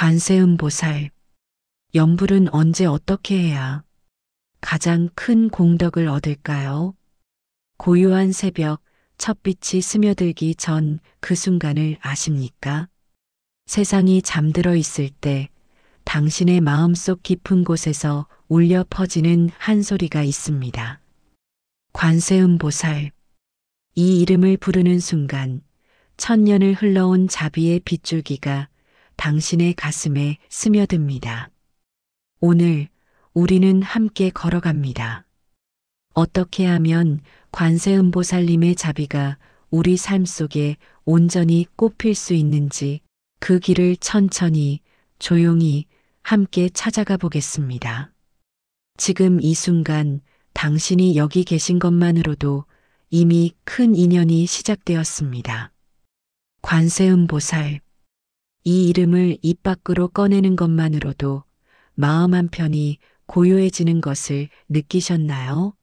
관세음보살, 염불은 언제 어떻게 해야 가장 큰 공덕을 얻을까요? 고요한 새벽, 첫빛이 스며들기 전 그 순간을 아십니까? 세상이 잠들어 있을 때 당신의 마음속 깊은 곳에서 울려 퍼지는 한 소리가 있습니다. 관세음보살. 이 이름을 부르는 순간 천년을 흘러온 자비의 빗줄기가 당신의 가슴에 스며듭니다. 오늘 우리는 함께 걸어갑니다. 어떻게 하면 관세음보살님의 자비가 우리 삶 속에 온전히 꽃필 수 있는지 그 길을 천천히 조용히 함께 찾아가 보겠습니다. 지금 이 순간 당신이 여기 계신 것만으로도 이미 큰 인연이 시작되었습니다. 관세음보살. 이 이름을 입 밖으로 꺼내는 것만으로도 마음 한편이 고요해지는 것을 느끼셨나요?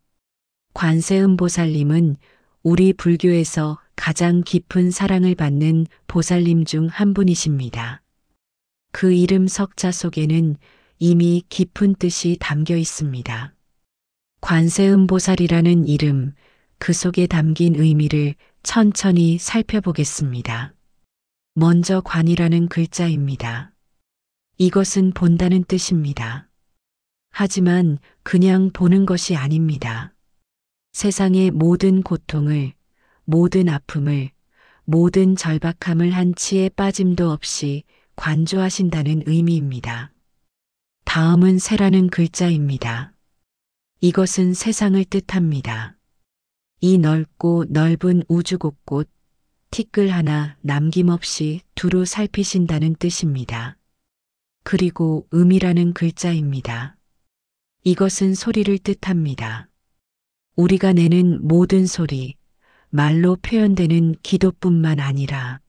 관세음보살님은 우리 불교에서 가장 깊은 사랑을 받는 보살님 중 한 분이십니다. 그 이름 석자 속에는 이미 깊은 뜻이 담겨 있습니다. 관세음보살이라는 이름, 그 속에 담긴 의미를 천천히 살펴보겠습니다. 먼저 관이라는 글자입니다. 이것은 본다는 뜻입니다. 하지만 그냥 보는 것이 아닙니다. 세상의 모든 고통을, 모든 아픔을, 모든 절박함을 한 치의 빠짐도 없이 관조하신다는 의미입니다. 다음은 세라는 글자입니다. 이것은 세상을 뜻합니다. 이 넓고 넓은 우주 곳곳 티끌 하나 남김없이 두루 살피신다는 뜻입니다. 그리고 음이라는 글자입니다. 이것은 소리를 뜻합니다. 우리가 내는 모든 소리, 말로 표현되는 기도뿐만 아니라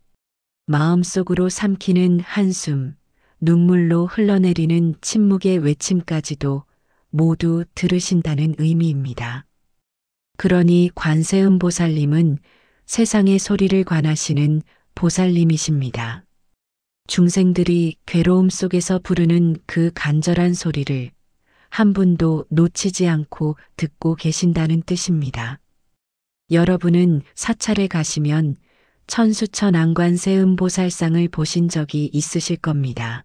마음속으로 삼키는 한숨, 눈물로 흘러내리는 침묵의 외침까지도 모두 들으신다는 의미입니다. 그러니 관세음보살님은 세상의 소리를 관하시는 보살님이십니다. 중생들이 괴로움 속에서 부르는 그 간절한 소리를 한 분도 놓치지 않고 듣고 계신다는 뜻입니다. 여러분은 사찰에 가시면 천수천 안관세음보살상을 보신 적이 있으실 겁니다.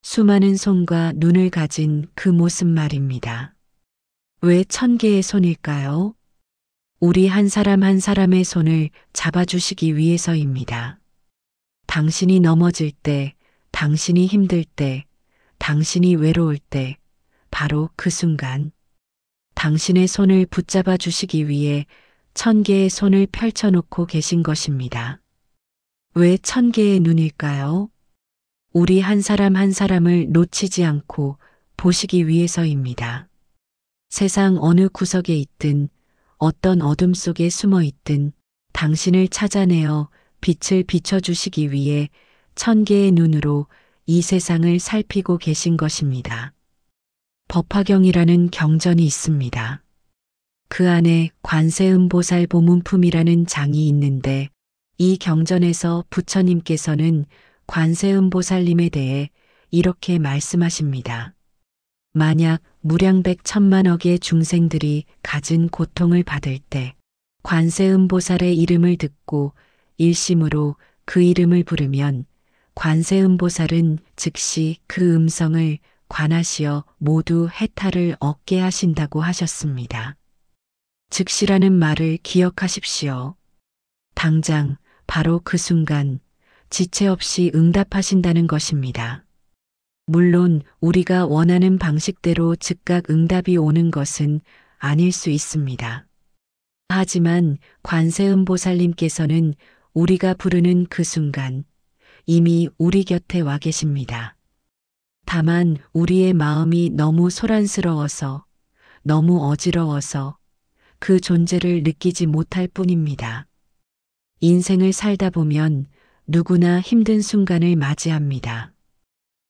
수많은 손과 눈을 가진 그 모습 말입니다. 왜 1000개의 손일까요? 우리 한 사람 한 사람의 손을 잡아주시기 위해서입니다. 당신이 넘어질 때, 당신이 힘들 때, 당신이 외로울 때, 바로 그 순간 당신의 손을 붙잡아 주시기 위해 1000개의 손을 펼쳐놓고 계신 것입니다. 왜 1000개의 눈일까요? 우리 한 사람 한 사람을 놓치지 않고 보시기 위해서입니다. 세상 어느 구석에 있든 어떤 어둠 속에 숨어 있든 당신을 찾아내어 빛을 비춰주시기 위해 1000개의 눈으로 이 세상을 살피고 계신 것입니다. 법화경이라는 경전이 있습니다. 그 안에 관세음보살 보문품이라는 장이 있는데 이 경전에서 부처님께서는 관세음보살님에 대해 이렇게 말씀하십니다. 만약 무량백 천만억의 중생들이 가진 고통을 받을 때 관세음보살의 이름을 듣고 일심으로 그 이름을 부르면 관세음보살은 즉시 그 음성을 관하시어 모두 해탈을 얻게 하신다고 하셨습니다. 즉시라는 말을 기억하십시오. 당장 바로 그 순간 지체 없이 응답하신다는 것입니다. 물론 우리가 원하는 방식대로 즉각 응답이 오는 것은 아닐 수 있습니다. 하지만 관세음보살님께서는 우리가 부르는 그 순간 이미 우리 곁에 와 계십니다. 다만 우리의 마음이 너무 소란스러워서, 너무 어지러워서 그 존재를 느끼지 못할 뿐입니다. 인생을 살다 보면 누구나 힘든 순간을 맞이합니다.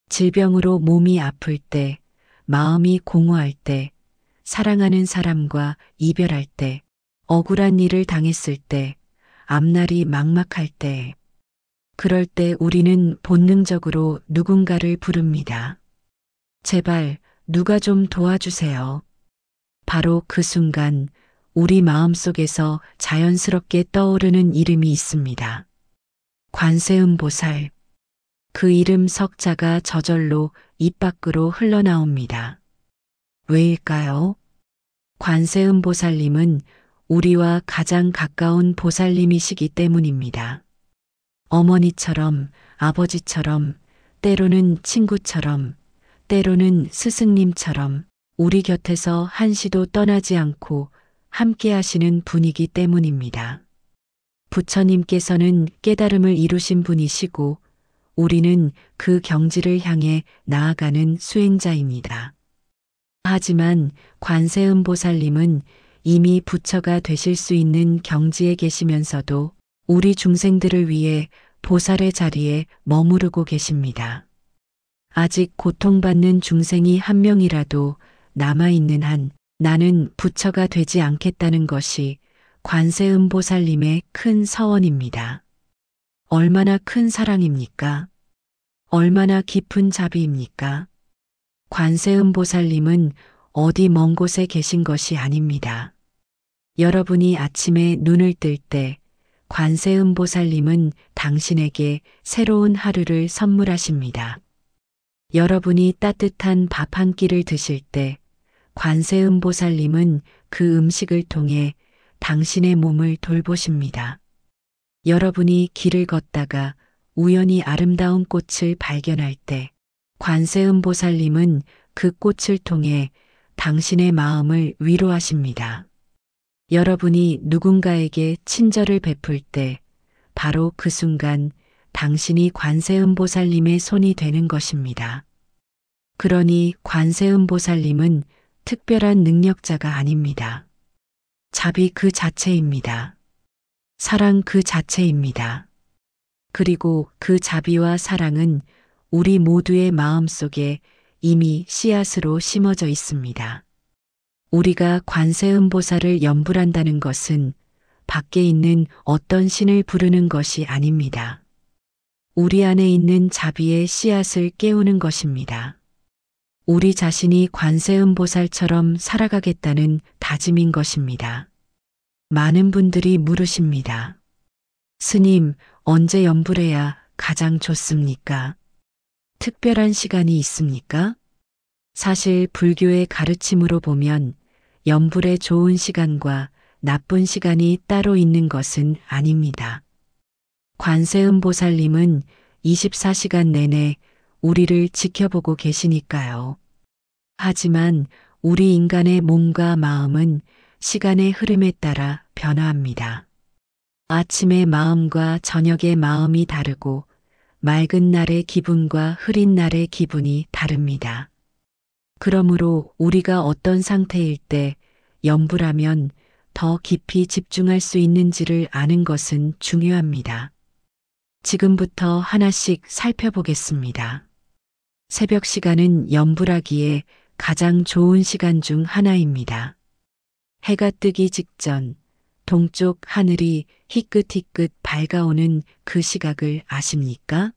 질병으로 몸이 아플 때, 마음이 공허할 때, 사랑하는 사람과 이별할 때, 억울한 일을 당했을 때, 앞날이 막막할 때, 그럴 때 우리는 본능적으로 누군가를 부릅니다. 제발 누가 좀 도와주세요. 바로 그 순간 우리 마음속에서 자연스럽게 떠오르는 이름이 있습니다. 관세음보살. 그 이름 석자가 저절로 입 밖으로 흘러나옵니다. 왜일까요? 관세음보살님은 우리와 가장 가까운 보살님이시기 때문입니다. 어머니처럼, 아버지처럼, 때로는 친구처럼, 때로는 스승님처럼 우리 곁에서 한시도 떠나지 않고 함께 하시는 분이기 때문입니다. 부처님께서는 깨달음을 이루신 분이시고 우리는 그 경지를 향해 나아가는 수행자입니다. 하지만 관세음보살님은 이미 부처가 되실 수 있는 경지에 계시면서도 우리 중생들을 위해 보살의 자리에 머무르고 계십니다. 아직 고통받는 중생이 한 명이라도 남아있는 한 나는 부처가 되지 않겠다는 것이 관세음보살님의 큰 서원입니다. 얼마나 큰 사랑입니까? 얼마나 깊은 자비입니까? 관세음보살님은 어디 먼 곳에 계신 것이 아닙니다. 여러분이 아침에 눈을 뜰 때 관세음보살님은 당신에게 새로운 하루를 선물하십니다. 여러분이 따뜻한 밥 한 끼를 드실 때 관세음보살님은 그 음식을 통해 당신의 몸을 돌보십니다. 여러분이 길을 걷다가 우연히 아름다운 꽃을 발견할 때 관세음보살님은 그 꽃을 통해 당신의 마음을 위로하십니다. 여러분이 누군가에게 친절을 베풀 때 바로 그 순간 당신이 관세음보살님의 손이 되는 것입니다. 그러니 관세음보살님은 특별한 능력자가 아닙니다. 자비 그 자체입니다. 사랑 그 자체입니다. 그리고 그 자비와 사랑은 우리 모두의 마음 속에 이미 씨앗으로 심어져 있습니다. 우리가 관세음보살을 염불한다는 것은 밖에 있는 어떤 신을 부르는 것이 아닙니다. 우리 안에 있는 자비의 씨앗을 깨우는 것입니다. 우리 자신이 관세음보살처럼 살아가겠다는 다짐인 것입니다. 많은 분들이 물으십니다. 스님, 언제 염불해야 가장 좋습니까? 특별한 시간이 있습니까? 사실 불교의 가르침으로 보면 염불의 좋은 시간과 나쁜 시간이 따로 있는 것은 아닙니다. 관세음보살님은 24시간 내내 우리를 지켜보고 계시니까요. 하지만 우리 인간의 몸과 마음은 시간의 흐름에 따라 변화합니다. 아침의 마음과 저녁의 마음이 다르고 맑은 날의 기분과 흐린 날의 기분이 다릅니다. 그러므로 우리가 어떤 상태일 때 염불하면 더 깊이 집중할 수 있는지를 아는 것은 중요합니다. 지금부터 하나씩 살펴보겠습니다. 새벽 시간은 염불하기에 가장 좋은 시간 중 하나입니다. 해가 뜨기 직전 동쪽 하늘이 희끗희끗 밝아오는 그 시각을 아십니까?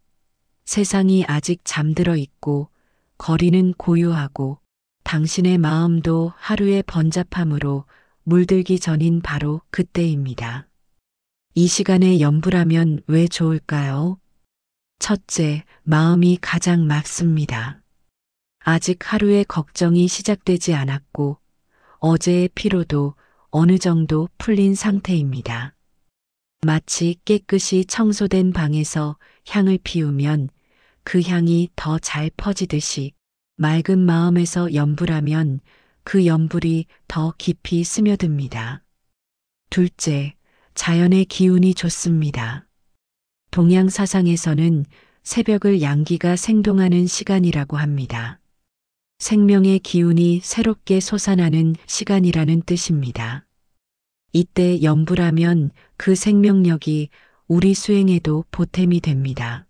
세상이 아직 잠들어 있고 거리는 고요하고 당신의 마음도 하루의 번잡함으로 물들기 전인 바로 그때입니다. 이 시간에 염불하면 왜 좋을까요? 첫째, 마음이 가장 맑습니다. 아직 하루의 걱정이 시작되지 않았고 어제의 피로도 어느 정도 풀린 상태입니다. 마치 깨끗이 청소된 방에서 향을 피우면 그 향이 더 잘 퍼지듯이 맑은 마음에서 염불하면 그 염불이 더 깊이 스며듭니다. 둘째, 자연의 기운이 좋습니다. 동양 사상에서는 새벽을 양기가 생동하는 시간이라고 합니다. 생명의 기운이 새롭게 솟아나는 시간이라는 뜻입니다. 이때 염불하면 그 생명력이 우리 수행에도 보탬이 됩니다.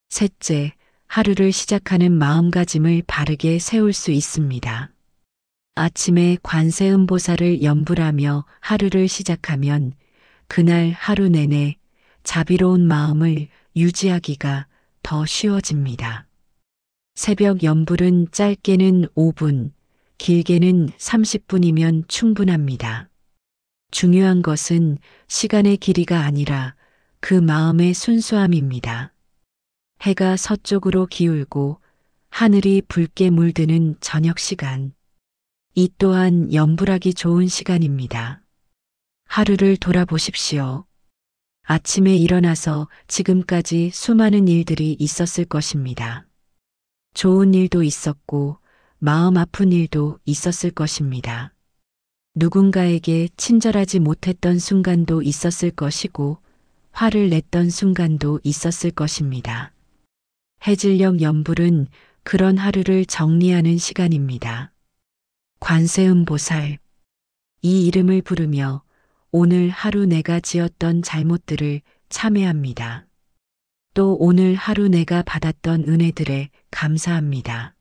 셋째, 하루를 시작하는 마음가짐을 바르게 세울 수 있습니다. 아침에 관세음보살을 염불하며 하루를 시작하면 그날 하루 내내 자비로운 마음을 유지하기가 더 쉬워집니다. 새벽 염불은 짧게는 5분, 길게는 30분이면 충분합니다. 중요한 것은 시간의 길이가 아니라 그 마음의 순수함입니다. 해가 서쪽으로 기울고 하늘이 붉게 물드는 저녁 시간. 이 또한 염불하기 좋은 시간입니다. 하루를 돌아보십시오. 아침에 일어나서 지금까지 수많은 일들이 있었을 것입니다. 좋은 일도 있었고 마음 아픈 일도 있었을 것입니다. 누군가에게 친절하지 못했던 순간도 있었을 것이고 화를 냈던 순간도 있었을 것입니다. 해질녘 염불은 그런 하루를 정리하는 시간입니다. 관세음보살. 이 이름을 부르며 오늘 하루 내가 지었던 잘못들을 참회합니다. 또 오늘 하루 내가 받았던 은혜들에 감사합니다.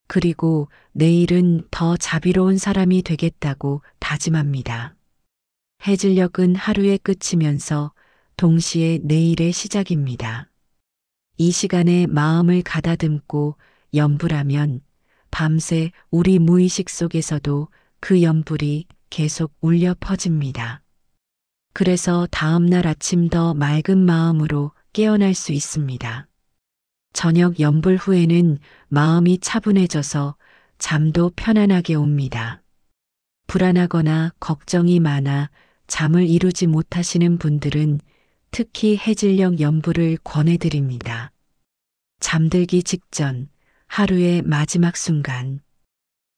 그리고 내일은 더 자비로운 사람이 되겠다고 다짐합니다. 해질녘은 하루의 끝이면서 동시에 내일의 시작입니다. 이 시간에 마음을 가다듬고 염불하면 밤새 우리 무의식 속에서도 그 염불이 계속 울려 퍼집니다. 그래서 다음날 아침 더 맑은 마음으로 깨어날 수 있습니다. 저녁 염불 후에는 마음이 차분해져서 잠도 편안하게 옵니다. 불안하거나 걱정이 많아 잠을 이루지 못하시는 분들은 특히 해질녘 염불을 권해드립니다. 잠들기 직전 하루의 마지막 순간,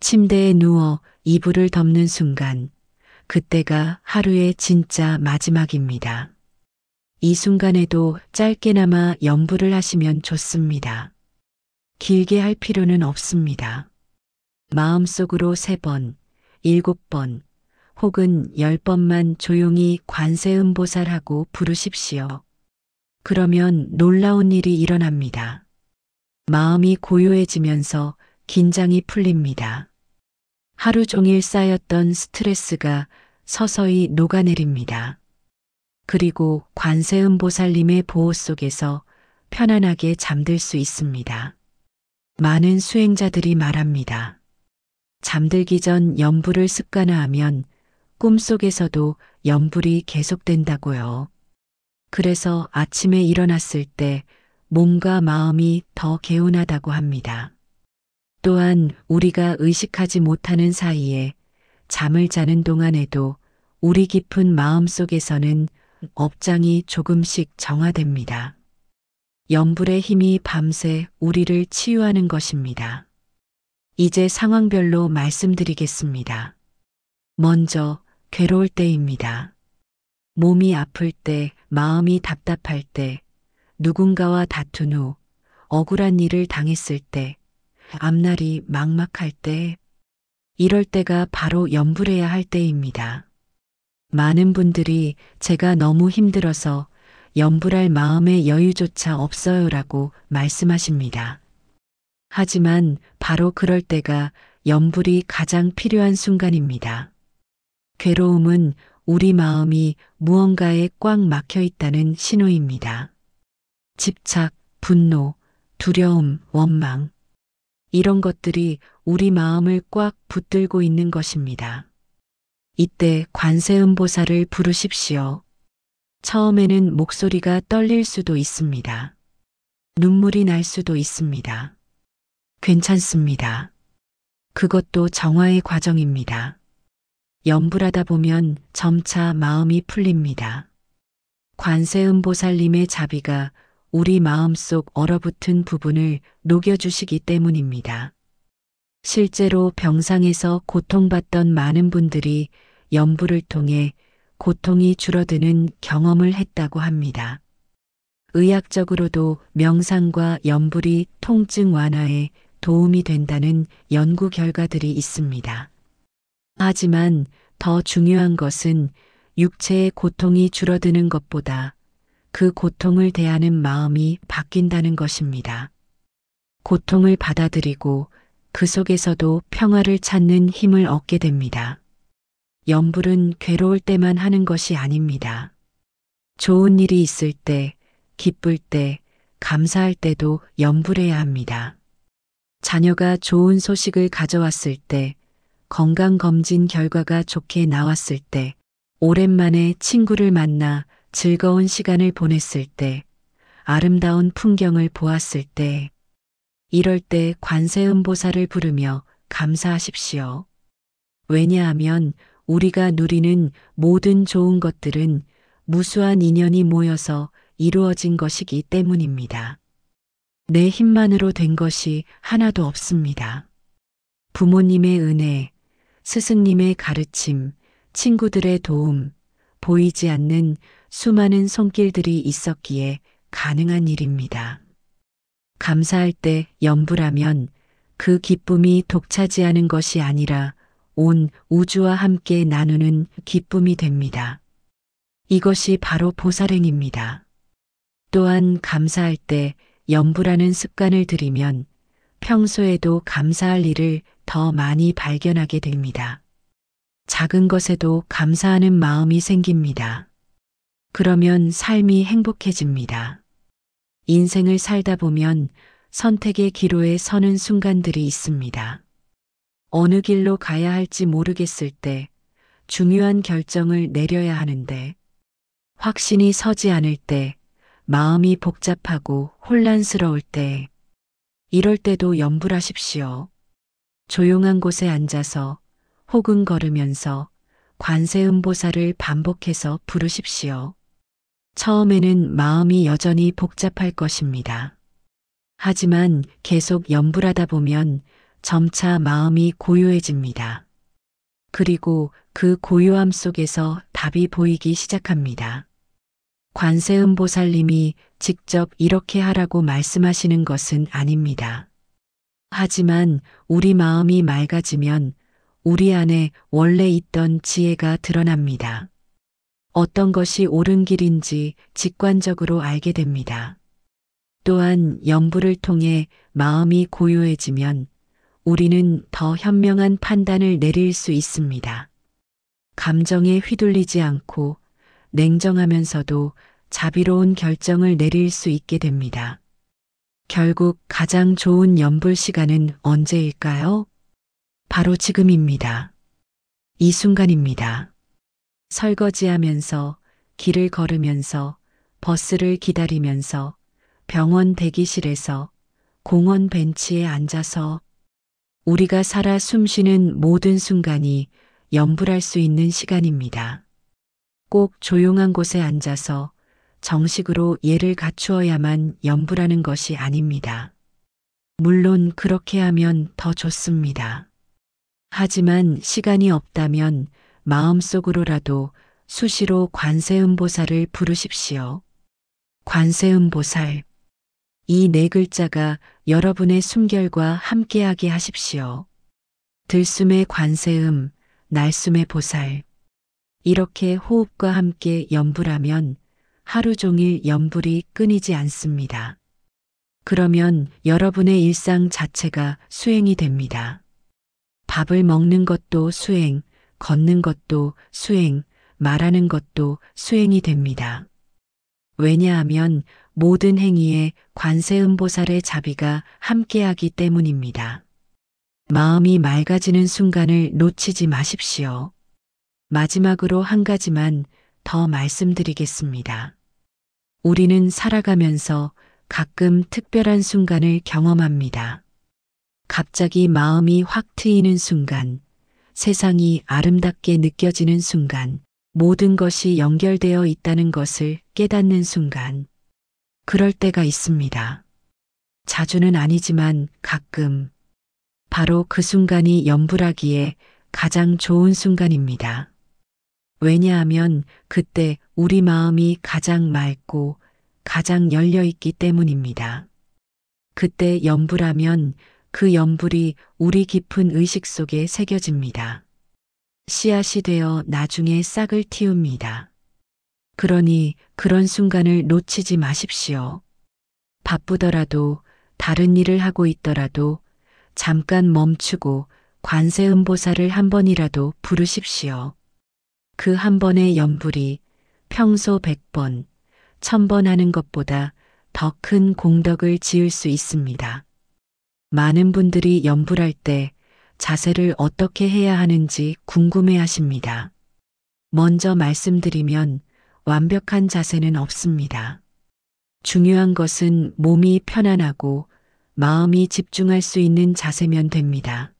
침대에 누워 이불을 덮는 순간, 그때가 하루의 진짜 마지막입니다. 이 순간에도 짧게나마 염불을 하시면 좋습니다. 길게 할 필요는 없습니다. 마음속으로 3번, 7번, 혹은 10번만 조용히 관세음보살하고 부르십시오. 그러면 놀라운 일이 일어납니다. 마음이 고요해지면서 긴장이 풀립니다. 하루 종일 쌓였던 스트레스가 서서히 녹아내립니다. 그리고 관세음보살님의 보호 속에서 편안하게 잠들 수 있습니다. 많은 수행자들이 말합니다. 잠들기 전 염불을 습관화하면 꿈속에서도 염불이 계속된다고요. 그래서 아침에 일어났을 때 몸과 마음이 더 개운하다고 합니다. 또한 우리가 의식하지 못하는 사이에 잠을 자는 동안에도 우리 깊은 마음 속에서는 업장이 조금씩 정화됩니다. 염불의 힘이 밤새 우리를 치유하는 것입니다. 이제 상황별로 말씀드리겠습니다. 먼저 괴로울 때입니다. 몸이 아플 때, 마음이 답답할 때, 누군가와 다툰 후 억울한 일을 당했을 때, 앞날이 막막할 때, 이럴 때가 바로 염불해야 할 때입니다. 많은 분들이 제가 너무 힘들어서 염불할 마음의 여유조차 없어요라고 말씀하십니다. 하지만 바로 그럴 때가 염불이 가장 필요한 순간입니다. 괴로움은 우리 마음이 무언가에 꽉 막혀 있다는 신호입니다. 집착, 분노, 두려움, 원망. 이런 것들이 우리 마음을 꽉 붙들고 있는 것입니다. 이때 관세음보살을 부르십시오. 처음에는 목소리가 떨릴 수도 있습니다. 눈물이 날 수도 있습니다. 괜찮습니다. 그것도 정화의 과정입니다. 염불하다 보면 점차 마음이 풀립니다. 관세음보살님의 자비가 우리 마음속 얼어붙은 부분을 녹여주시기 때문입니다. 실제로 병상에서 고통받던 많은 분들이 염불을 통해 고통이 줄어드는 경험을 했다고 합니다. 의학적으로도 명상과 염불이 통증 완화에 도움이 된다는 연구 결과들이 있습니다. 하지만 더 중요한 것은 육체의 고통이 줄어드는 것보다 그 고통을 대하는 마음이 바뀐다는 것입니다. 고통을 받아들이고 그 속에서도 평화를 찾는 힘을 얻게 됩니다. 염불은 괴로울 때만 하는 것이 아닙니다. 좋은 일이 있을 때, 기쁠 때, 감사할 때도 염불해야 합니다. 자녀가 좋은 소식을 가져왔을 때, 건강검진 결과가 좋게 나왔을 때, 오랜만에 친구를 만나 즐거운 시간을 보냈을 때, 아름다운 풍경을 보았을 때, 이럴 때 관세음보살을 부르며 감사하십시오. 왜냐하면 우리가 누리는 모든 좋은 것들은 무수한 인연이 모여서 이루어진 것이기 때문입니다. 내 힘만으로 된 것이 하나도 없습니다. 부모님의 은혜, 스승님의 가르침, 친구들의 도움, 보이지 않는 수많은 손길들이 있었기에 가능한 일입니다. 감사할 때 염불하면 그 기쁨이 독차지하는 것이 아니라 온 우주와 함께 나누는 기쁨이 됩니다. 이것이 바로 보살행입니다. 또한 감사할 때 염불하는 습관을 들이면 평소에도 감사할 일을 더 많이 발견하게 됩니다. 작은 것에도 감사하는 마음이 생깁니다. 그러면 삶이 행복해집니다. 인생을 살다 보면 선택의 기로에 서는 순간들이 있습니다. 어느 길로 가야 할지 모르겠을 때, 중요한 결정을 내려야 하는데, 확신이 서지 않을 때, 마음이 복잡하고 혼란스러울 때, 이럴 때도 염불하십시오. 조용한 곳에 앉아서 혹은 걸으면서 관세음보살을 반복해서 부르십시오. 처음에는 마음이 여전히 복잡할 것입니다. 하지만 계속 염불하다 보면 점차 마음이 고요해집니다. 그리고 그 고요함 속에서 답이 보이기 시작합니다. 관세음보살님이 직접 이렇게 하라고 말씀하시는 것은 아닙니다. 하지만 우리 마음이 맑아지면 우리 안에 원래 있던 지혜가 드러납니다. 어떤 것이 옳은 길인지 직관적으로 알게 됩니다. 또한 염불을 통해 마음이 고요해지면 우리는 더 현명한 판단을 내릴 수 있습니다. 감정에 휘둘리지 않고 냉정하면서도 자비로운 결정을 내릴 수 있게 됩니다. 결국 가장 좋은 염불 시간은 언제일까요? 바로 지금입니다. 이 순간입니다. 설거지하면서, 길을 걸으면서, 버스를 기다리면서, 병원 대기실에서, 공원 벤치에 앉아서 우리가 살아 숨쉬는 모든 순간이 염불할 수 있는 시간입니다. 꼭 조용한 곳에 앉아서 정식으로 예를 갖추어야만 염불하는 것이 아닙니다. 물론 그렇게 하면 더 좋습니다. 하지만 시간이 없다면 마음속으로라도 수시로 관세음보살을 부르십시오. 관세음보살. 이 네 글자가 여러분의 숨결과 함께하게 하십시오. 들숨의 관세음, 날숨의 보살. 이렇게 호흡과 함께 염불하면 하루 종일 염불이 끊이지 않습니다. 그러면 여러분의 일상 자체가 수행이 됩니다. 밥을 먹는 것도 수행, 걷는 것도 수행, 말하는 것도 수행이 됩니다. 왜냐하면 모든 행위에 관세음보살의 자비가 함께하기 때문입니다. 마음이 맑아지는 순간을 놓치지 마십시오. 마지막으로 한 가지만 더 말씀드리겠습니다. 우리는 살아가면서 가끔 특별한 순간을 경험합니다. 갑자기 마음이 확 트이는 순간, 세상이 아름답게 느껴지는 순간, 모든 것이 연결되어 있다는 것을 깨닫는 순간, 그럴 때가 있습니다. 자주는 아니지만 가끔, 바로 그 순간이 염불하기에 가장 좋은 순간입니다. 왜냐하면 그때 우리 마음이 가장 맑고 가장 열려있기 때문입니다. 그때 염불하면 그 염불이 우리 깊은 의식 속에 새겨집니다. 씨앗이 되어 나중에 싹을 틔웁니다. 그러니 그런 순간을 놓치지 마십시오. 바쁘더라도 다른 일을 하고 있더라도 잠깐 멈추고 관세음보살을 한 번이라도 부르십시오. 그 한 번의 염불이 평소 100번, 1000번 하는 것보다 더 큰 공덕을 지을 수 있습니다. 많은 분들이 염불할 때 자세를 어떻게 해야 하는지 궁금해 하십니다. 먼저 말씀드리면 완벽한 자세는 없습니다. 중요한 것은 몸이 편안하고 마음이 집중할 수 있는 자세면 됩니다.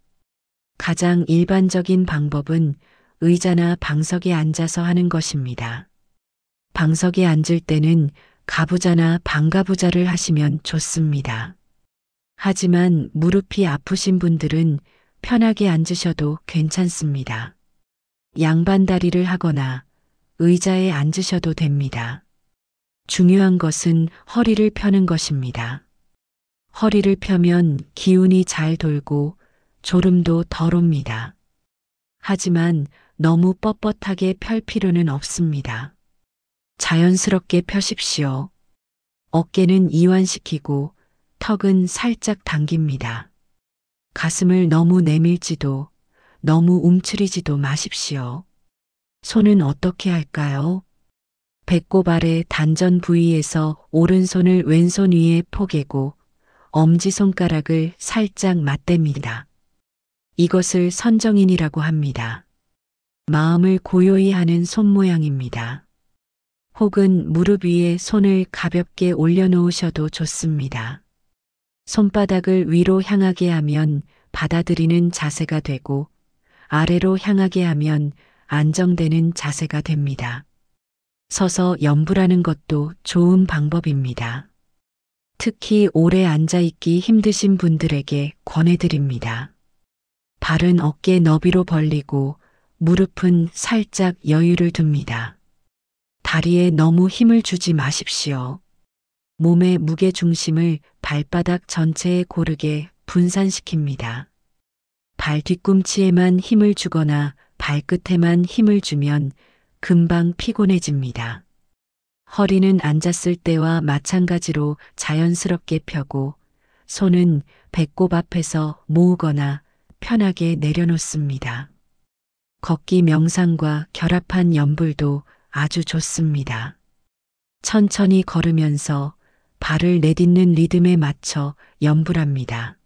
가장 일반적인 방법은 의자나 방석에 앉아서 하는 것입니다. 방석에 앉을 때는 가부좌나 반가부좌를 하시면 좋습니다. 하지만 무릎이 아프신 분들은 편하게 앉으셔도 괜찮습니다. 양반다리를 하거나 의자에 앉으셔도 됩니다. 중요한 것은 허리를 펴는 것입니다. 허리를 펴면 기운이 잘 돌고 졸음도 덜 옵니다. 하지만 너무 뻣뻣하게 펼 필요는 없습니다. 자연스럽게 펴십시오. 어깨는 이완시키고 턱은 살짝 당깁니다. 가슴을 너무 내밀지도 너무 움츠리지도 마십시오. 손은 어떻게 할까요? 배꼽 아래 단전 부위에서 오른손을 왼손 위에 포개고 엄지손가락을 살짝 맞댑니다. 이것을 선정인이라고 합니다. 마음을 고요히 하는 손 모양입니다. 혹은 무릎 위에 손을 가볍게 올려놓으셔도 좋습니다. 손바닥을 위로 향하게 하면 받아들이는 자세가 되고 아래로 향하게 하면 안정되는 자세가 됩니다. 서서 염불하는 것도 좋은 방법입니다. 특히 오래 앉아있기 힘드신 분들에게 권해드립니다. 발은 어깨 너비로 벌리고 무릎은 살짝 여유를 둡니다. 다리에 너무 힘을 주지 마십시오. 몸의 무게 중심을 발바닥 전체에 고르게 분산시킵니다. 발 뒤꿈치에만 힘을 주거나 발끝에만 힘을 주면 금방 피곤해집니다. 허리는 앉았을 때와 마찬가지로 자연스럽게 펴고 손은 배꼽 앞에서 모으거나 편하게 내려놓습니다. 걷기 명상과 결합한 염불도 아주 좋습니다. 천천히 걸으면서 발을 내딛는 리듬에 맞춰 염불합니다.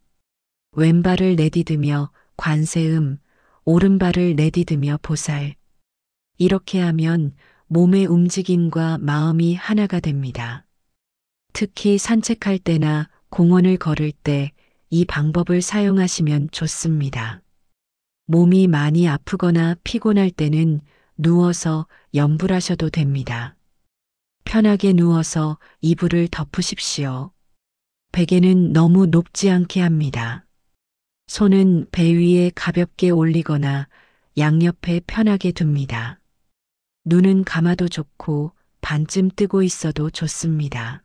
왼발을 내딛으며 관세음, 오른발을 내딛으며 보살. 이렇게 하면 몸의 움직임과 마음이 하나가 됩니다. 특히 산책할 때나 공원을 걸을 때 이 방법을 사용하시면 좋습니다. 몸이 많이 아프거나 피곤할 때는 누워서 염불하셔도 됩니다. 편하게 누워서 이불을 덮으십시오. 베개는 너무 높지 않게 합니다. 손은 배 위에 가볍게 올리거나 양옆에 편하게 둡니다. 눈은 감아도 좋고 반쯤 뜨고 있어도 좋습니다.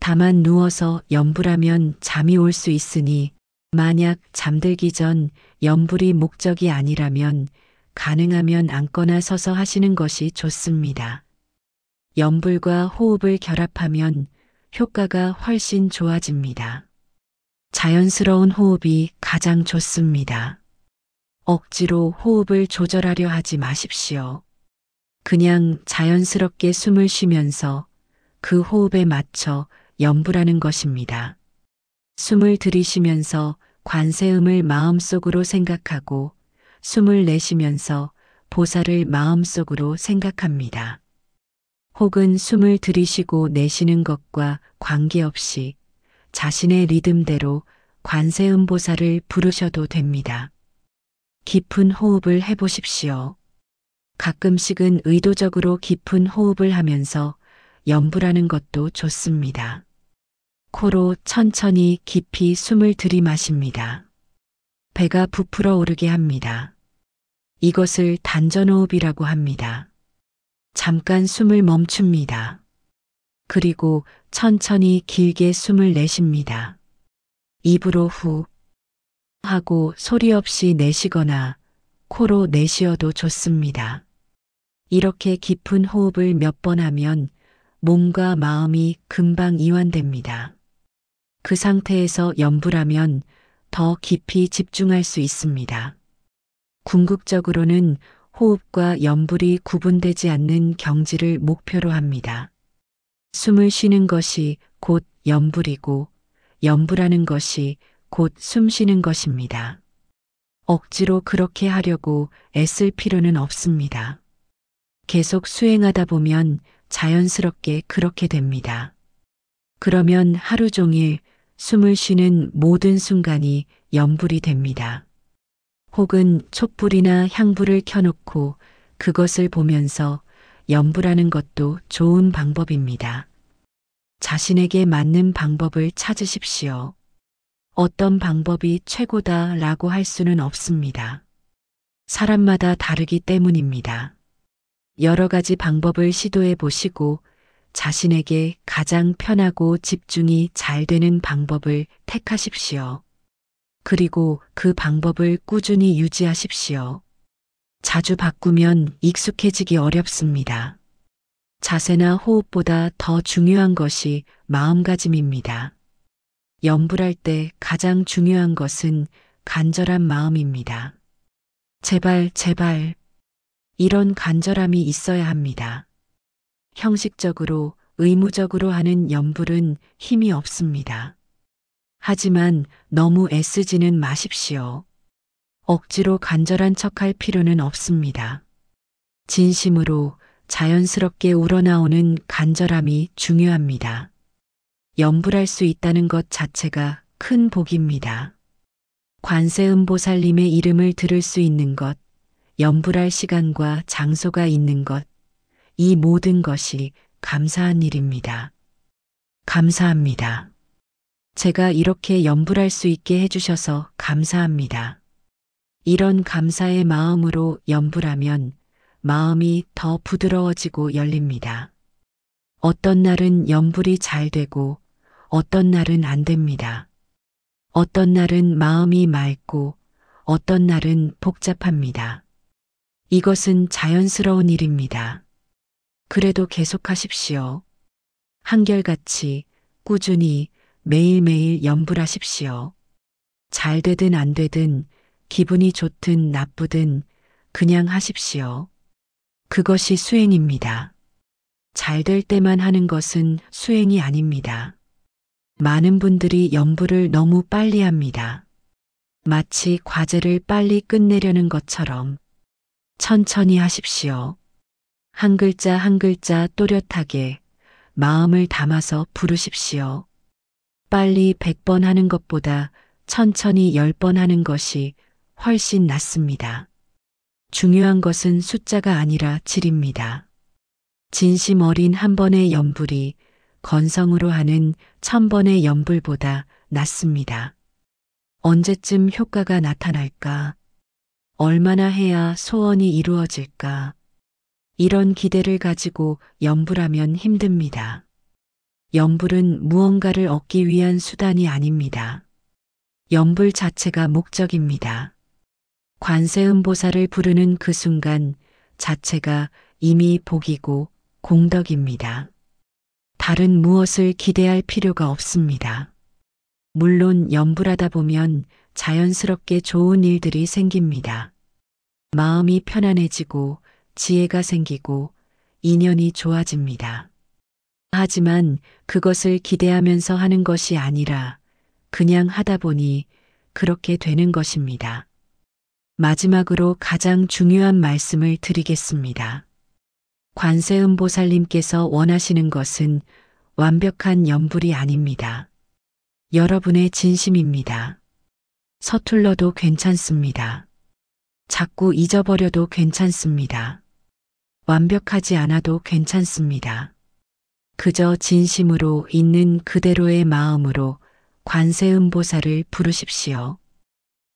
다만 누워서 염불하면 잠이 올 수 있으니 만약 잠들기 전 염불이 목적이 아니라면 가능하면 앉거나 서서 하시는 것이 좋습니다. 염불과 호흡을 결합하면 효과가 훨씬 좋아집니다. 자연스러운 호흡이 가장 좋습니다. 억지로 호흡을 조절하려 하지 마십시오. 그냥 자연스럽게 숨을 쉬면서 그 호흡에 맞춰 염불하는 것입니다. 숨을 들이쉬면서 관세음을 마음속으로 생각하고 숨을 내쉬면서 보살을 마음속으로 생각합니다. 혹은 숨을 들이쉬고 내쉬는 것과 관계없이 자신의 리듬대로 관세음 보살을 부르셔도 됩니다. 깊은 호흡을 해보십시오. 가끔씩은 의도적으로 깊은 호흡을 하면서 염불하는 것도 좋습니다. 코로 천천히 깊이 숨을 들이마십니다. 배가 부풀어 오르게 합니다. 이것을 단전호흡이라고 합니다. 잠깐 숨을 멈춥니다. 그리고 천천히 길게 숨을 내쉽니다. 입으로 후 하고 소리 없이 내쉬거나 코로 내쉬어도 좋습니다. 이렇게 깊은 호흡을 몇 번 하면 몸과 마음이 금방 이완됩니다. 그 상태에서 염불하면 더 깊이 집중할 수 있습니다. 궁극적으로는 호흡과 염불이 구분되지 않는 경지를 목표로 합니다. 숨을 쉬는 것이 곧 염불이고 염불하는 것이 곧 숨 쉬는 것입니다. 억지로 그렇게 하려고 애쓸 필요는 없습니다. 계속 수행하다 보면 자연스럽게 그렇게 됩니다. 그러면 하루 종일 숨을 쉬는 모든 순간이 염불이 됩니다. 혹은 촛불이나 향불을 켜놓고 그것을 보면서 염불하는 것도 좋은 방법입니다. 자신에게 맞는 방법을 찾으십시오. 어떤 방법이 최고다라고 할 수는 없습니다. 사람마다 다르기 때문입니다. 여러 가지 방법을 시도해 보시고 자신에게 가장 편하고 집중이 잘 되는 방법을 택하십시오. 그리고 그 방법을 꾸준히 유지하십시오. 자주 바꾸면 익숙해지기 어렵습니다. 자세나 호흡보다 더 중요한 것이 마음가짐입니다. 염불할 때 가장 중요한 것은 간절한 마음입니다. 제발, 제발. 이런 간절함이 있어야 합니다. 형식적으로, 의무적으로 하는 염불은 힘이 없습니다. 하지만 너무 애쓰지는 마십시오. 억지로 간절한 척할 필요는 없습니다. 진심으로 자연스럽게 우러나오는 간절함이 중요합니다. 염불할 수 있다는 것 자체가 큰 복입니다. 관세음보살님의 이름을 들을 수 있는 것, 염불할 시간과 장소가 있는 것, 이 모든 것이 감사한 일입니다. 감사합니다. 제가 이렇게 염불할 수 있게 해주셔서 감사합니다. 이런 감사의 마음으로 염불하면 마음이 더 부드러워지고 열립니다. 어떤 날은 염불이 잘 되고 어떤 날은 안 됩니다. 어떤 날은 마음이 맑고 어떤 날은 복잡합니다. 이것은 자연스러운 일입니다. 그래도 계속하십시오. 한결같이 꾸준히 매일매일 염불하십시오. 잘 되든 안 되든 기분이 좋든 나쁘든 그냥 하십시오. 그것이 수행입니다. 잘 될 때만 하는 것은 수행이 아닙니다. 많은 분들이 염불을 너무 빨리 합니다. 마치 과제를 빨리 끝내려는 것처럼 천천히 하십시오. 한 글자 한 글자 또렷하게 마음을 담아서 부르십시오. 빨리 100번 하는 것보다 천천히 10번 하는 것이 훨씬 낫습니다. 중요한 것은 숫자가 아니라 질입니다. 진심 어린 한 번의 염불이 건성으로 하는 1000번의 염불보다 낫습니다. 언제쯤 효과가 나타날까? 얼마나 해야 소원이 이루어질까? 이런 기대를 가지고 염불하면 힘듭니다. 염불은 무언가를 얻기 위한 수단이 아닙니다. 염불 자체가 목적입니다. 관세음보살을 부르는 그 순간 자체가 이미 복이고 공덕입니다. 다른 무엇을 기대할 필요가 없습니다. 물론 염불하다 보면 자연스럽게 좋은 일들이 생깁니다. 마음이 편안해지고 지혜가 생기고 인연이 좋아집니다. 하지만 그것을 기대하면서 하는 것이 아니라 그냥 하다 보니 그렇게 되는 것입니다. 마지막으로 가장 중요한 말씀을 드리겠습니다. 관세음보살님께서 원하시는 것은 완벽한 염불이 아닙니다. 여러분의 진심입니다. 서툴러도 괜찮습니다. 자꾸 잊어버려도 괜찮습니다. 완벽하지 않아도 괜찮습니다. 그저 진심으로 있는 그대로의 마음으로 관세음보살을 부르십시오.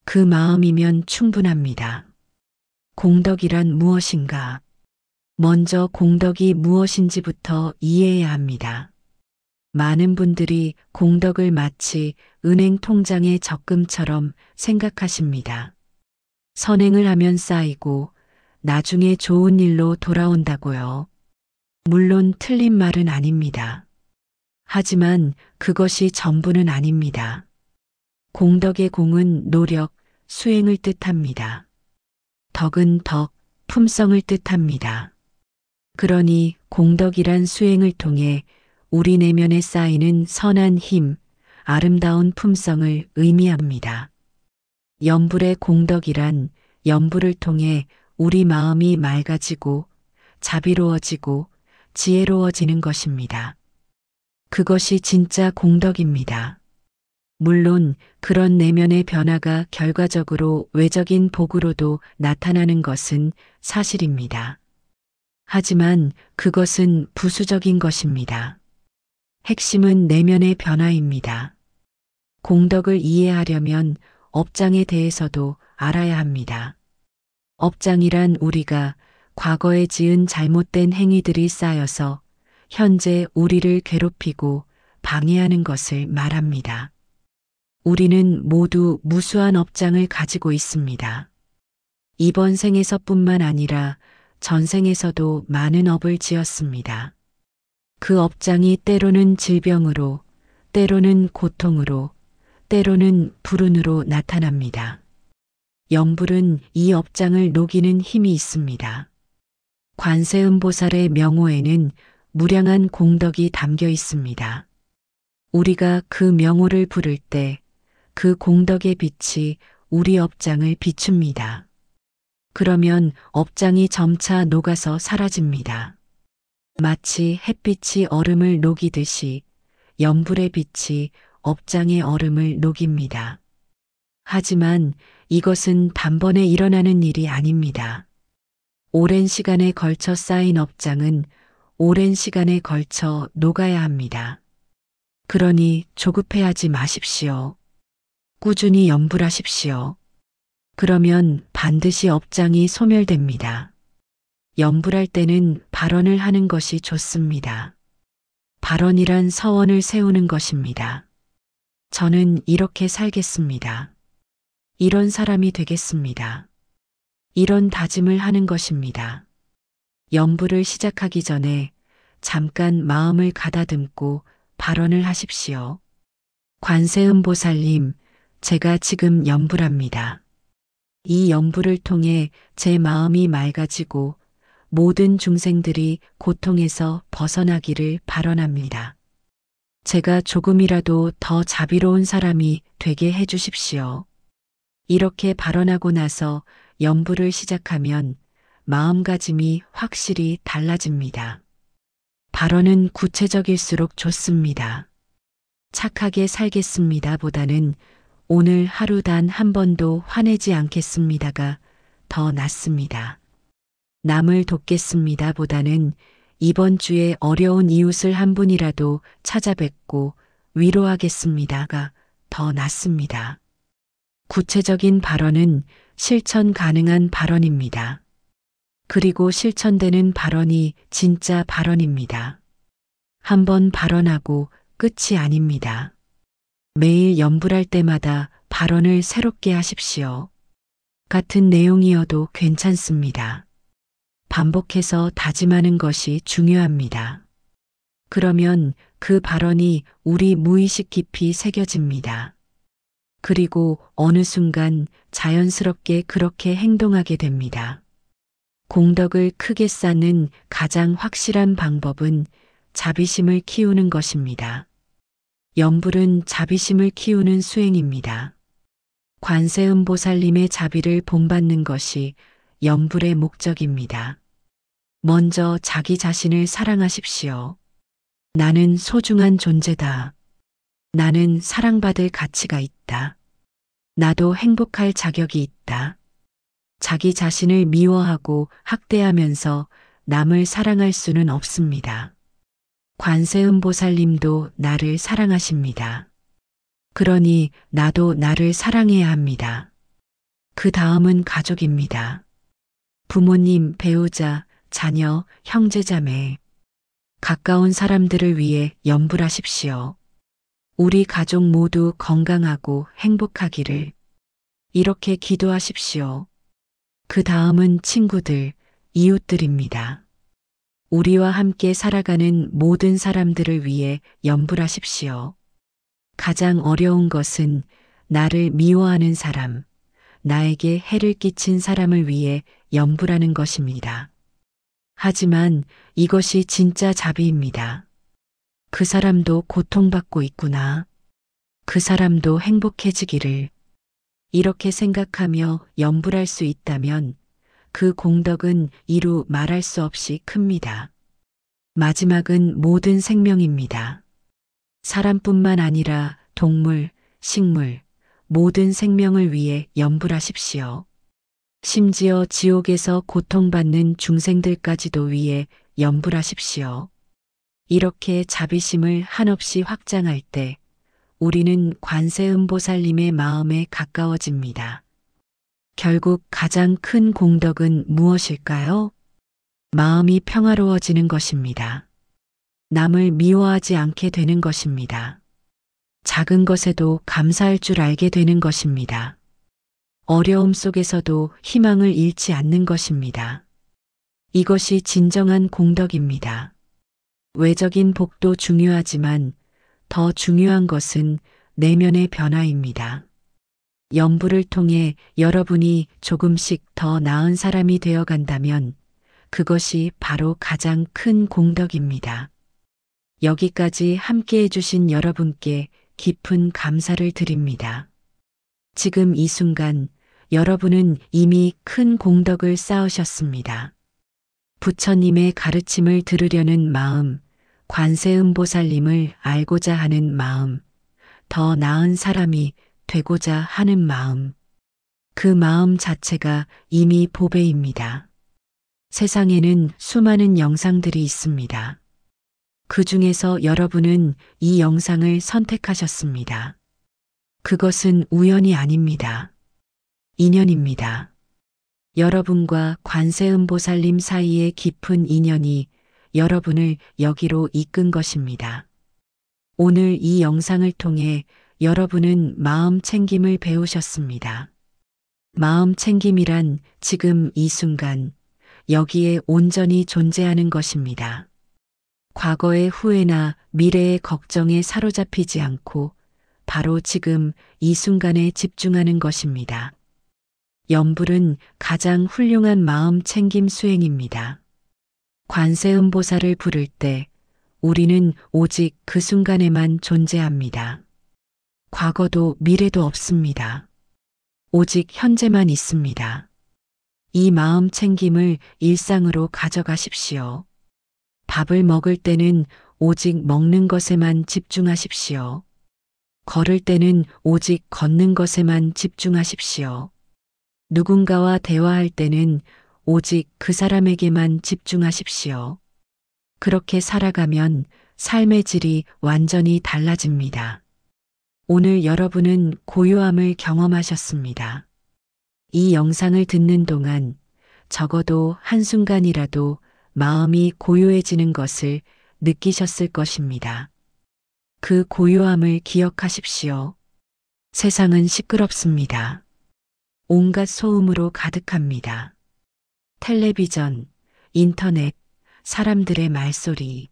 그 마음이면 충분합니다. 공덕이란 무엇인가? 먼저 공덕이 무엇인지부터 이해해야 합니다. 많은 분들이 공덕을 마치 은행 통장의 적금처럼 생각하십니다. 선행을 하면 쌓이고 나중에 좋은 일로 돌아온다고요. 물론 틀린 말은 아닙니다. 하지만 그것이 전부는 아닙니다. 공덕의 공은 노력, 수행을 뜻합니다. 덕은 덕, 품성을 뜻합니다. 그러니 공덕이란 수행을 통해 우리 내면에 쌓이는 선한 힘, 아름다운 품성을 의미합니다. 염불의 공덕이란 염불을 통해 우리 마음이 맑아지고 자비로워지고 지혜로워지는 것입니다. 그것이 진짜 공덕입니다. 물론 그런 내면의 변화가 결과적으로 외적인 복으로도 나타나는 것은 사실입니다. 하지만 그것은 부수적인 것입니다. 핵심은 내면의 변화입니다. 공덕을 이해하려면 업장에 대해서도 알아야 합니다. 업장이란 우리가 과거에 지은 잘못된 행위들이 쌓여서 현재 우리를 괴롭히고 방해하는 것을 말합니다. 우리는 모두 무수한 업장을 가지고 있습니다. 이번 생에서뿐만 아니라 전생에서도 많은 업을 지었습니다. 그 업장이 때로는 질병으로, 때로는 고통으로, 때로는 불운으로 나타납니다. 염불은 이 업장을 녹이는 힘이 있습니다. 관세음보살의 명호에는 무량한 공덕이 담겨 있습니다. 우리가 그 명호를 부를 때 그 공덕의 빛이 우리 업장을 비춥니다. 그러면 업장이 점차 녹아서 사라집니다. 마치 햇빛이 얼음을 녹이듯이 염불의 빛이 업장의 얼음을 녹입니다. 하지만 이것은 단번에 일어나는 일이 아닙니다. 오랜 시간에 걸쳐 쌓인 업장은 오랜 시간에 걸쳐 녹아야 합니다. 그러니 조급해하지 마십시오. 꾸준히 염불하십시오. 그러면 반드시 업장이 소멸됩니다. 염불할 때는 발언을 하는 것이 좋습니다. 발언이란 서원을 세우는 것입니다. 저는 이렇게 살겠습니다. 이런 사람이 되겠습니다. 이런 다짐을 하는 것입니다. 염불을 시작하기 전에 잠깐 마음을 가다듬고 발언을 하십시오. 관세음보살님, 제가 지금 염불합니다. 이 염불을 통해 제 마음이 맑아지고 모든 중생들이 고통에서 벗어나기를 발언합니다. 제가 조금이라도 더 자비로운 사람이 되게 해주십시오. 이렇게 발언하고 나서 염불을 시작하면 마음가짐이 확실히 달라집니다. 발언은 구체적일수록 좋습니다. 착하게 살겠습니다 보다는 오늘 하루 단 한 번도 화내지 않겠습니다가 더 낫습니다. 남을 돕겠습니다 보다는 이번 주에 어려운 이웃을 한 분이라도 찾아뵙고 위로하겠습니다가 더 낫습니다. 구체적인 발언은 실천 가능한 발언입니다. 그리고 실천되는 발언이 진짜 발언입니다. 한번 발언하고 끝이 아닙니다. 매일 염불할 때마다 발언을 새롭게 하십시오. 같은 내용이어도 괜찮습니다. 반복해서 다짐하는 것이 중요합니다. 그러면 그 발언이 우리 무의식 깊이 새겨집니다. 그리고 어느 순간 자연스럽게 그렇게 행동하게 됩니다. 공덕을 크게 쌓는 가장 확실한 방법은 자비심을 키우는 것입니다. 염불은 자비심을 키우는 수행입니다. 관세음보살님의 자비를 본받는 것이 염불의 목적입니다. 먼저 자기 자신을 사랑하십시오. 나는 소중한 존재다. 나는 사랑받을 가치가 있다. 나도 행복할 자격이 있다. 자기 자신을 미워하고 학대하면서 남을 사랑할 수는 없습니다. 관세음보살님도 나를 사랑하십니다. 그러니 나도 나를 사랑해야 합니다. 그 다음은 가족입니다. 부모님, 배우자, 자녀, 형제자매, 가까운 사람들을 위해 염불하십시오. 우리 가족 모두 건강하고 행복하기를 이렇게 기도하십시오. 그 다음은 친구들, 이웃들입니다. 우리와 함께 살아가는 모든 사람들을 위해 염불하십시오. 가장 어려운 것은 나를 미워하는 사람, 나에게 해를 끼친 사람을 위해 염불하는 것입니다. 하지만 이것이 진짜 자비입니다. 그 사람도 고통받고 있구나. 그 사람도 행복해지기를. 이렇게 생각하며 염불할 수 있다면 그 공덕은 이루 말할 수 없이 큽니다. 마지막은 모든 생명입니다. 사람뿐만 아니라 동물, 식물, 모든 생명을 위해 염불하십시오. 심지어 지옥에서 고통받는 중생들까지도 위해 염불하십시오. 이렇게 자비심을 한없이 확장할 때 우리는 관세음보살님의 마음에 가까워집니다. 결국 가장 큰 공덕은 무엇일까요? 마음이 평화로워지는 것입니다. 남을 미워하지 않게 되는 것입니다. 작은 것에도 감사할 줄 알게 되는 것입니다. 어려움 속에서도 희망을 잃지 않는 것입니다. 이것이 진정한 공덕입니다. 외적인 복도 중요하지만 더 중요한 것은 내면의 변화입니다. 염불을 통해 여러분이 조금씩 더 나은 사람이 되어 간다면 그것이 바로 가장 큰 공덕입니다. 여기까지 함께 해주신 여러분께 깊은 감사를 드립니다. 지금 이 순간 여러분은 이미 큰 공덕을 쌓으셨습니다. 부처님의 가르침을 들으려는 마음, 관세음보살님을 알고자 하는 마음, 더 나은 사람이 되고자 하는 마음, 그 마음 자체가 이미 보배입니다. 세상에는 수많은 영상들이 있습니다. 그 중에서 여러분은 이 영상을 선택하셨습니다. 그것은 우연이 아닙니다. 인연입니다. 여러분과 관세음보살님 사이의 깊은 인연이 여러분을 여기로 이끈 것입니다. 오늘 이 영상을 통해 여러분은 마음 챙김을 배우셨습니다. 마음 챙김이란 지금 이 순간 여기에 온전히 존재하는 것입니다. 과거의 후회나 미래의 걱정에 사로잡히지 않고 바로 지금 이 순간에 집중하는 것입니다. 염불은 가장 훌륭한 마음 챙김 수행입니다. 관세음보살을 부를 때 우리는 오직 그 순간에만 존재합니다. 과거도 미래도 없습니다. 오직 현재만 있습니다. 이 마음 챙김을 일상으로 가져가십시오. 밥을 먹을 때는 오직 먹는 것에만 집중하십시오. 걸을 때는 오직 걷는 것에만 집중하십시오. 누군가와 대화할 때는 오직 그 사람에게만 집중하십시오. 그렇게 살아가면 삶의 질이 완전히 달라집니다. 오늘 여러분은 고요함을 경험하셨습니다. 이 영상을 듣는 동안 적어도 한순간이라도 마음이 고요해지는 것을 느끼셨을 것입니다. 그 고요함을 기억하십시오. 세상은 시끄럽습니다. 온갖 소음으로 가득합니다. 텔레비전, 인터넷, 사람들의 말소리.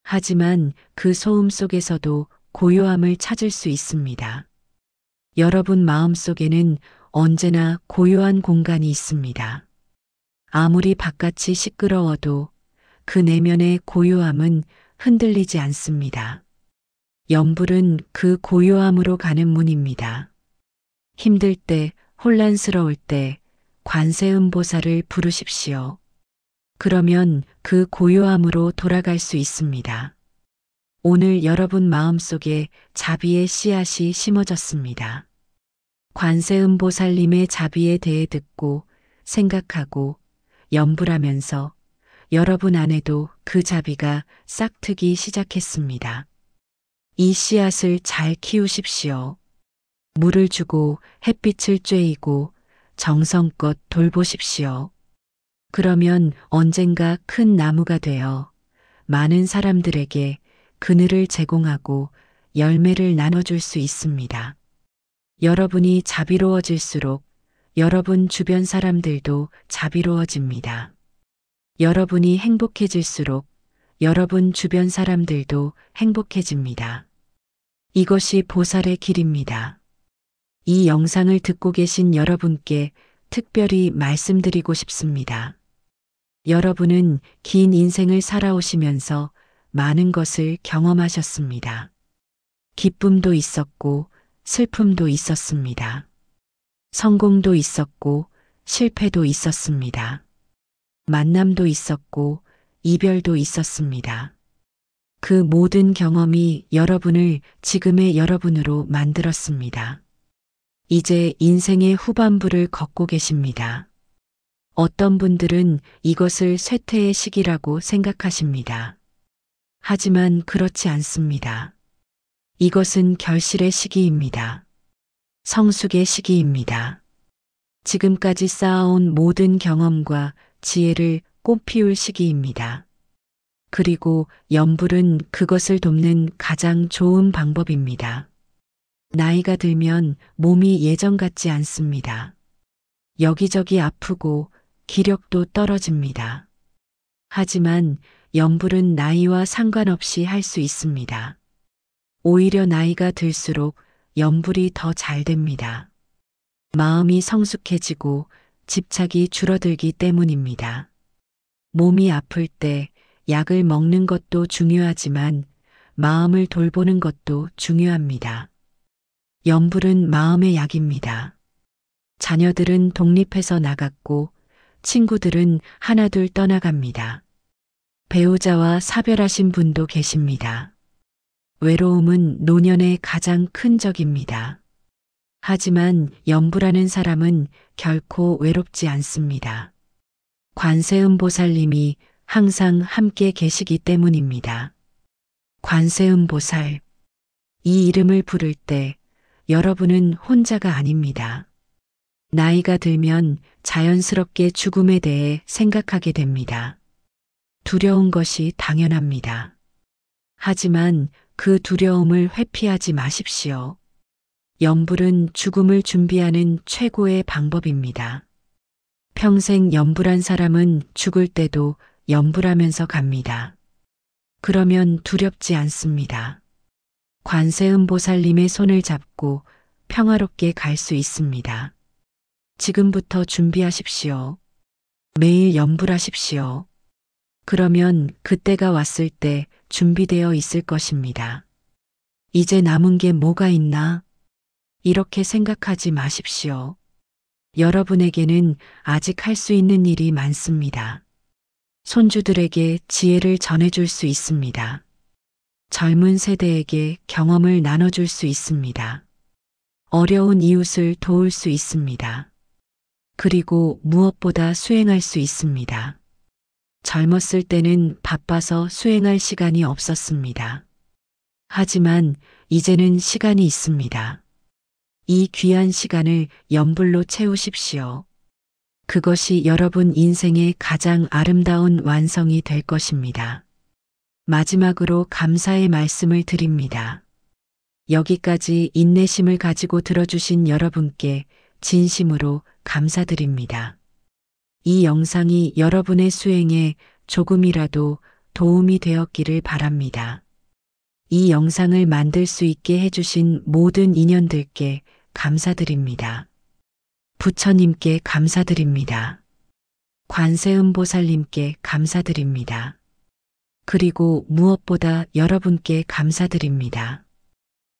하지만 그 소음 속에서도 고요함을 찾을 수 있습니다. 여러분 마음속에는 언제나 고요한 공간이 있습니다. 아무리 바깥이 시끄러워도 그 내면의 고요함은 흔들리지 않습니다. 염불은 그 고요함으로 가는 문입니다. 힘들 때, 혼란스러울 때 관세음보살을 부르십시오. 그러면 그 고요함으로 돌아갈 수 있습니다. 오늘 여러분 마음속에 자비의 씨앗이 심어졌습니다. 관세음보살님의 자비에 대해 듣고 생각하고 염불하면서 여러분 안에도 그 자비가 싹트기 시작했습니다. 이 씨앗을 잘 키우십시오. 물을 주고 햇빛을 쬐이고 정성껏 돌보십시오. 그러면 언젠가 큰 나무가 되어 많은 사람들에게 그늘을 제공하고 열매를 나눠줄 수 있습니다. 여러분이 자비로워질수록 여러분 주변 사람들도 자비로워집니다. 여러분이 행복해질수록 여러분 주변 사람들도 행복해집니다. 이것이 보살의 길입니다. 이 영상을 듣고 계신 여러분께 특별히 말씀드리고 싶습니다. 여러분은 긴 인생을 살아오시면서 많은 것을 경험하셨습니다. 기쁨도 있었고 슬픔도 있었습니다. 성공도 있었고 실패도 있었습니다. 만남도 있었고 이별도 있었습니다. 그 모든 경험이 여러분을 지금의 여러분으로 만들었습니다. 이제 인생의 후반부를 걷고 계십니다. 어떤 분들은 이것을 쇠퇴의 시기라고 생각하십니다. 하지만 그렇지 않습니다. 이것은 결실의 시기입니다. 성숙의 시기입니다. 지금까지 쌓아온 모든 경험과 지혜를 꽃피울 시기입니다. 그리고 연불은 그것을 돕는 가장 좋은 방법입니다. 나이가 들면 몸이 예전 같지 않습니다. 여기저기 아프고 기력도 떨어집니다. 하지만 연불은 나이와 상관없이 할 수 있습니다. 오히려 나이가 들수록 연불이 더 잘 됩니다. 마음이 성숙해지고 집착이 줄어들기 때문입니다. 몸이 아플 때 약을 먹는 것도 중요하지만 마음을 돌보는 것도 중요합니다. 연불은 마음의 약입니다. 자녀들은 독립해서 나갔고 친구들은 하나둘 떠나갑니다. 배우자와 사별하신 분도 계십니다. 외로움은 노년의 가장 큰 적입니다. 하지만 연불하는 사람은 결코 외롭지 않습니다. 관세음보살님이 항상 함께 계시기 때문입니다. 관세음보살. 이 이름을 부를 때 여러분은 혼자가 아닙니다. 나이가 들면 자연스럽게 죽음에 대해 생각하게 됩니다. 두려운 것이 당연합니다. 하지만 그 두려움을 회피하지 마십시오. 연불은 죽음을 준비하는 최고의 방법입니다. 평생 연불한 사람은 죽을 때도 연불하면서 갑니다. 그러면 두렵지 않습니다. 관세음보살님의 손을 잡고 평화롭게 갈 수 있습니다. 지금부터 준비하십시오. 매일 연불하십시오. 그러면 그때가 왔을 때 준비되어 있을 것입니다. 이제 남은 게 뭐가 있나? 이렇게 생각하지 마십시오. 여러분에게는 아직 할 수 있는 일이 많습니다. 손주들에게 지혜를 전해줄 수 있습니다. 젊은 세대에게 경험을 나눠줄 수 있습니다. 어려운 이웃을 도울 수 있습니다. 그리고 무엇보다 수행할 수 있습니다. 젊었을 때는 바빠서 수행할 시간이 없었습니다. 하지만 이제는 시간이 있습니다. 이 귀한 시간을 연불로 채우십시오. 그것이 여러분 인생의 가장 아름다운 완성이 될 것입니다. 마지막으로 감사의 말씀을 드립니다. 여기까지 인내심을 가지고 들어주신 여러분께 진심으로 감사드립니다. 이 영상이 여러분의 수행에 조금이라도 도움이 되었기를 바랍니다. 이 영상을 만들 수 있게 해주신 모든 인연들께 감사드립니다. 부처님께 감사드립니다. 관세음보살님께 감사드립니다. 그리고 무엇보다 여러분께 감사드립니다.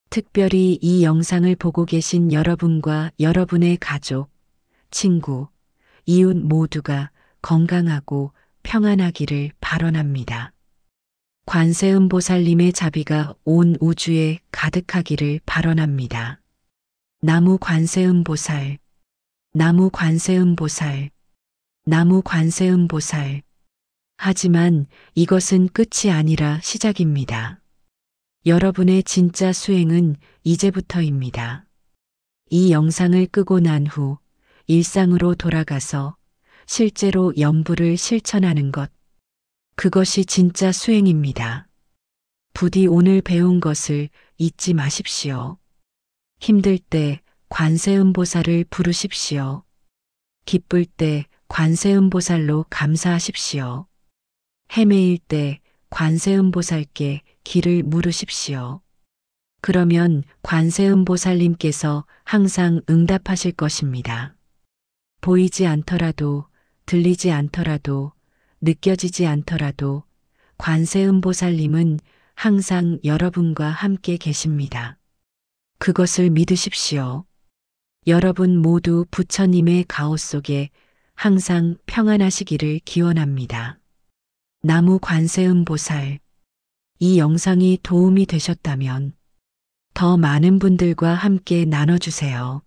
특별히 이 영상을 보고 계신 여러분과 여러분의 가족, 친구, 이웃 모두가 건강하고 평안하기를 발언합니다. 관세음보살님의 자비가 온 우주에 가득하기를 발언합니다. 나무 관세음보살, 나무 관세음보살, 나무 관세음보살. 하지만 이것은 끝이 아니라 시작입니다. 여러분의 진짜 수행은 이제부터입니다. 이 영상을 끄고 난 후 일상으로 돌아가서 실제로 연불을 실천하는 것. 그것이 진짜 수행입니다. 부디 오늘 배운 것을 잊지 마십시오. 힘들 때 관세음보살을 부르십시오. 기쁠 때 관세음보살로 감사하십시오. 헤매일 때 관세음보살께 길을 물으십시오. 그러면 관세음보살님께서 항상 응답하실 것입니다. 보이지 않더라도, 들리지 않더라도, 느껴지지 않더라도 관세음보살님은 항상 여러분과 함께 계십니다. 그것을 믿으십시오. 여러분 모두 부처님의 가호 속에 항상 평안하시기를 기원합니다. 나무 관세음보살. 이 영상이 도움이 되셨다면 더 많은 분들과 함께 나눠주세요.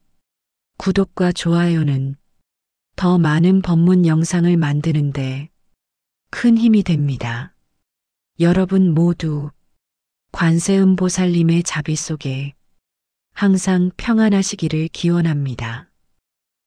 구독과 좋아요는 더 많은 법문 영상을 만드는데 큰 힘이 됩니다. 여러분 모두 관세음보살님의 자비 속에 항상 평안하시기를 기원합니다.